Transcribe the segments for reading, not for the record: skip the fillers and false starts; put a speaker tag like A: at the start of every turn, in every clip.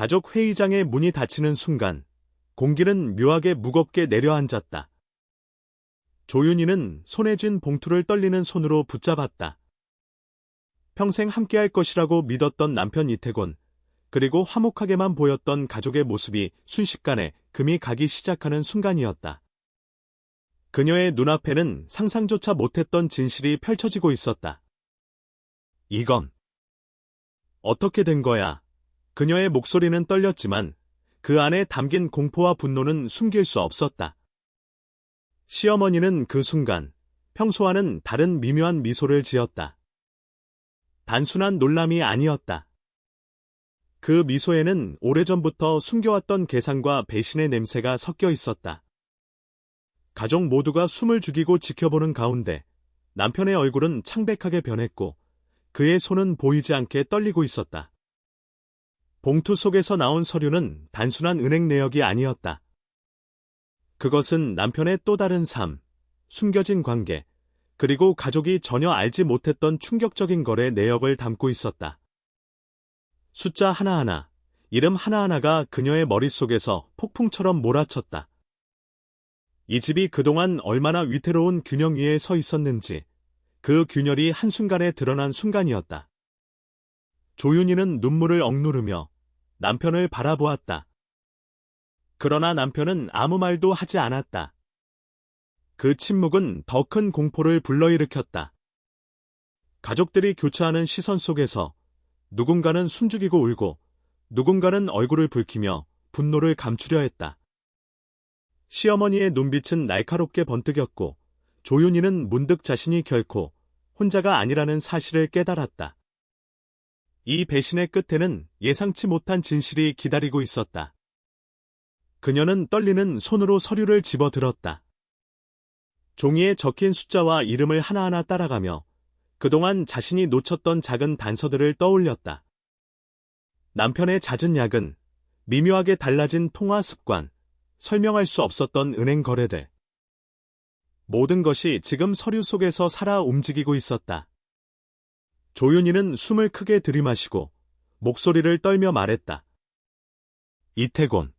A: 가족 회의장의 문이 닫히는 순간 공기는 묘하게 무겁게 내려앉았다. 조윤희는 손에 쥔 봉투를 떨리는 손으로 붙잡았다. 평생 함께할 것이라고 믿었던 남편 이태곤, 그리고 화목하게만 보였던 가족의 모습이 순식간에 금이 가기 시작하는 순간이었다. 그녀의 눈앞에는 상상조차 못했던 진실이 펼쳐지고 있었다. 이건 어떻게 된 거야? 그녀의 목소리는 떨렸지만 그 안에 담긴 공포와 분노는 숨길 수 없었다. 시어머니는 그 순간 평소와는 다른 미묘한 미소를 지었다. 단순한 놀람이 아니었다. 그 미소에는 오래전부터 숨겨왔던 계산과 배신의 냄새가 섞여 있었다. 가족 모두가 숨을 죽이고 지켜보는 가운데 남편의 얼굴은 창백하게 변했고 그의 손은 보이지 않게 떨리고 있었다. 봉투 속에서 나온 서류는 단순한 은행 내역이 아니었다. 그것은 남편의 또 다른 삶, 숨겨진 관계, 그리고 가족이 전혀 알지 못했던 충격적인 거래 내역을 담고 있었다. 숫자 하나하나, 이름 하나하나가 그녀의 머릿속에서 폭풍처럼 몰아쳤다. 이 집이 그동안 얼마나 위태로운 균형 위에 서 있었는지, 그 균열이 한순간에 드러난 순간이었다. 조윤희는 눈물을 억누르며 남편을 바라보았다. 그러나 남편은 아무 말도 하지 않았다. 그 침묵은 더 큰 공포를 불러일으켰다. 가족들이 교차하는 시선 속에서 누군가는 숨죽이고 울고 누군가는 얼굴을 붉히며 분노를 감추려 했다. 시어머니의 눈빛은 날카롭게 번뜩였고 조윤희는 문득 자신이 결코 혼자가 아니라는 사실을 깨달았다. 이 배신의 끝에는 예상치 못한 진실이 기다리고 있었다. 그녀는 떨리는 손으로 서류를 집어들었다. 종이에 적힌 숫자와 이름을 하나하나 따라가며 그동안 자신이 놓쳤던 작은 단서들을 떠올렸다. 남편의 잦은 야근, 미묘하게 달라진 통화 습관, 설명할 수 없었던 은행 거래들. 모든 것이 지금 서류 속에서 살아 움직이고 있었다. 조윤희는 숨을 크게 들이마시고 목소리를 떨며 말했다. 이태곤.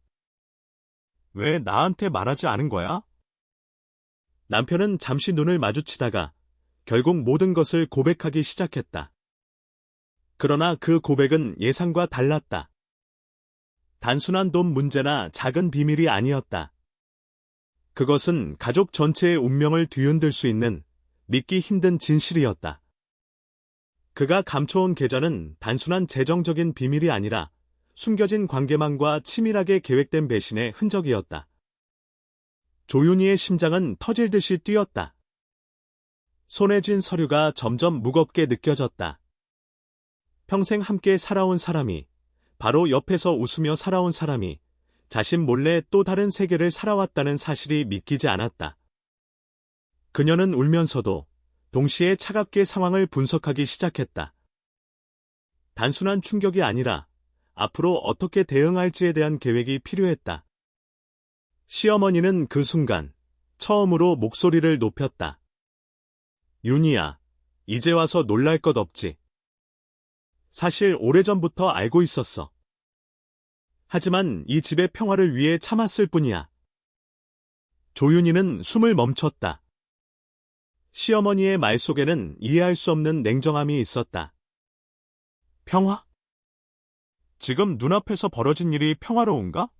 A: 왜 나한테 말하지 않은 거야? 남편은 잠시 눈을 마주치다가 결국 모든 것을 고백하기 시작했다. 그러나 그 고백은 예상과 달랐다. 단순한 돈 문제나 작은 비밀이 아니었다. 그것은 가족 전체의 운명을 뒤흔들 수 있는 믿기 힘든 진실이었다. 그가 감춰온 계좌는 단순한 재정적인 비밀이 아니라 숨겨진 관계망과 치밀하게 계획된 배신의 흔적이었다. 조윤희의 심장은 터질 듯이 뛰었다. 손에 쥔 서류가 점점 무겁게 느껴졌다. 평생 함께 살아온 사람이, 바로 옆에서 웃으며 살아온 사람이 자신 몰래 또 다른 세계를 살아왔다는 사실이 믿기지 않았다. 그녀는 울면서도 동시에 차갑게 상황을 분석하기 시작했다. 단순한 충격이 아니라 앞으로 어떻게 대응할지에 대한 계획이 필요했다. 시어머니는 그 순간 처음으로 목소리를 높였다. 윤희야, 이제 와서 놀랄 것 없지. 사실 오래전부터 알고 있었어. 하지만 이 집의 평화를 위해 참았을 뿐이야. 조윤희는 숨을 멈췄다. 시어머니의 말 속에는 이해할 수 없는 냉정함이 있었다. 평화? 지금 눈앞에서 벌어진 일이 평화로운가?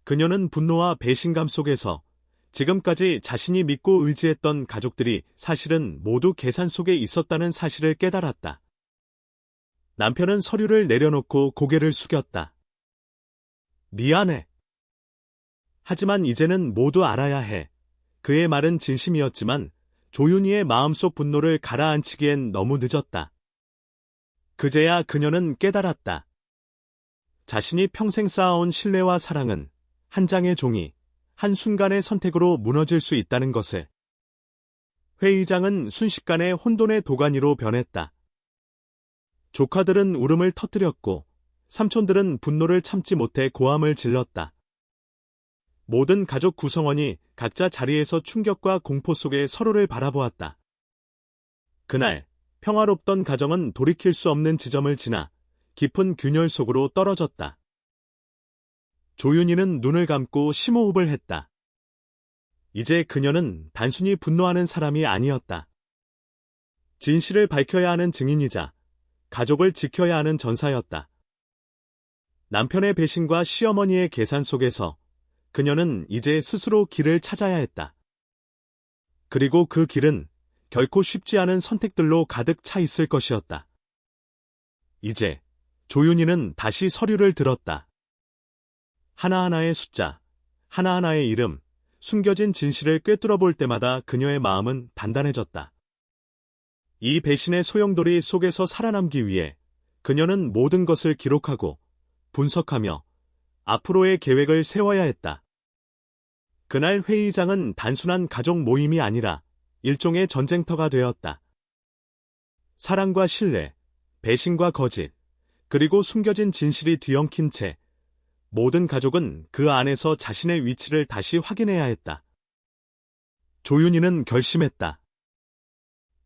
A: 그녀는 분노와 배신감 속에서 지금까지 자신이 믿고 의지했던 가족들이 사실은 모두 계산 속에 있었다는 사실을 깨달았다. 남편은 서류를 내려놓고 고개를 숙였다. 미안해. 하지만 이제는 모두 알아야 해. 그의 말은 진심이었지만 조윤희의 마음속 분노를 가라앉히기엔 너무 늦었다. 그제야 그녀는 깨달았다. 자신이 평생 쌓아온 신뢰와 사랑은 한 장의 종이, 한순간의 선택으로 무너질 수 있다는 것을. 회의장은 순식간에 혼돈의 도가니로 변했다. 조카들은 울음을 터뜨렸고 삼촌들은 분노를 참지 못해 고함을 질렀다. 모든 가족 구성원이 각자 자리에서 충격과 공포 속에 서로를 바라보았다. 그날 평화롭던 가정은 돌이킬 수 없는 지점을 지나 깊은 균열 속으로 떨어졌다. 조윤희는 눈을 감고 심호흡을 했다. 이제 그녀는 단순히 분노하는 사람이 아니었다. 진실을 밝혀야 하는 증인이자 가족을 지켜야 하는 전사였다. 남편의 배신과 시어머니의 계산 속에서 그녀는 이제 스스로 길을 찾아야 했다. 그리고 그 길은 결코 쉽지 않은 선택들로 가득 차 있을 것이었다. 이제 조윤희는 다시 서류를 들었다. 하나하나의 숫자, 하나하나의 이름, 숨겨진 진실을 꿰뚫어 볼 때마다 그녀의 마음은 단단해졌다. 이 배신의 소용돌이 속에서 살아남기 위해 그녀는 모든 것을 기록하고 분석하며 앞으로의 계획을 세워야 했다. 그날 회의장은 단순한 가족 모임이 아니라 일종의 전쟁터가 되었다. 사랑과 신뢰, 배신과 거짓, 그리고 숨겨진 진실이 뒤엉킨 채 모든 가족은 그 안에서 자신의 위치를 다시 확인해야 했다. 조윤희는 결심했다.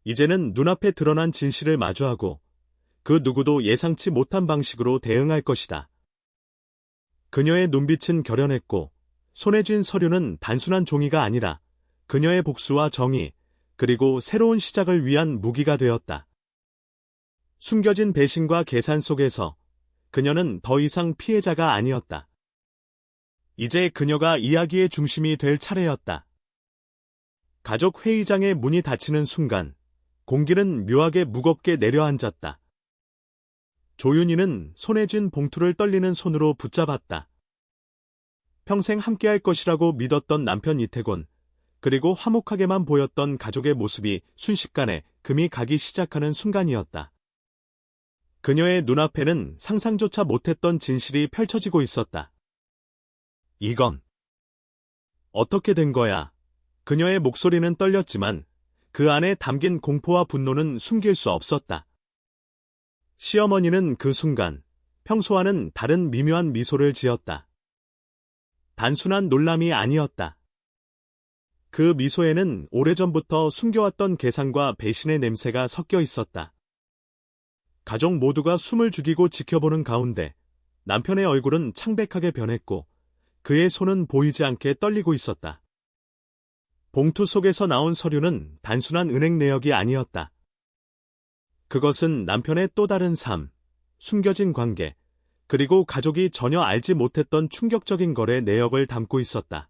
A: 이제는 눈앞에 드러난 진실을 마주하고 그 누구도 예상치 못한 방식으로 대응할 것이다. 그녀의 눈빛은 결연했고 손에 쥔 서류는 단순한 종이가 아니라 그녀의 복수와 정의, 그리고 새로운 시작을 위한 무기가 되었다. 숨겨진 배신과 계산 속에서 그녀는 더 이상 피해자가 아니었다. 이제 그녀가 이야기의 중심이 될 차례였다. 가족 회의장의 문이 닫히는 순간 공기는 묘하게 무겁게 내려앉았다. 조윤희는 손에 쥔 봉투를 떨리는 손으로 붙잡았다. 평생 함께할 것이라고 믿었던 남편 이태곤, 그리고 화목하게만 보였던 가족의 모습이 순식간에 금이 가기 시작하는 순간이었다. 그녀의 눈앞에는 상상조차 못했던 진실이 펼쳐지고 있었다. 이건 어떻게 된 거야? 그녀의 목소리는 떨렸지만 그 안에 담긴 공포와 분노는 숨길 수 없었다. 시어머니는 그 순간 평소와는 다른 미묘한 미소를 지었다. 단순한 놀람이 아니었다. 그 미소에는 오래전부터 숨겨왔던 계산과 배신의 냄새가 섞여 있었다. 가족 모두가 숨을 죽이고 지켜보는 가운데 남편의 얼굴은 창백하게 변했고 그의 손은 보이지 않게 떨리고 있었다. 봉투 속에서 나온 서류는 단순한 은행 내역이 아니었다. 그것은 남편의 또 다른 삶, 숨겨진 관계, 그리고 가족이 전혀 알지 못했던 충격적인 거래 내역을 담고 있었다.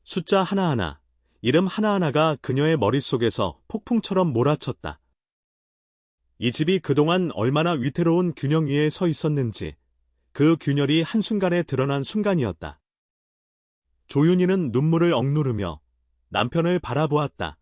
A: 숫자 하나하나, 이름 하나하나가 그녀의 머릿속에서 폭풍처럼 몰아쳤다. 이 집이 그동안 얼마나 위태로운 균형 위에 서 있었는지, 그 균열이 한순간에 드러난 순간이었다. 조윤희는 눈물을 억누르며 남편을 바라보았다.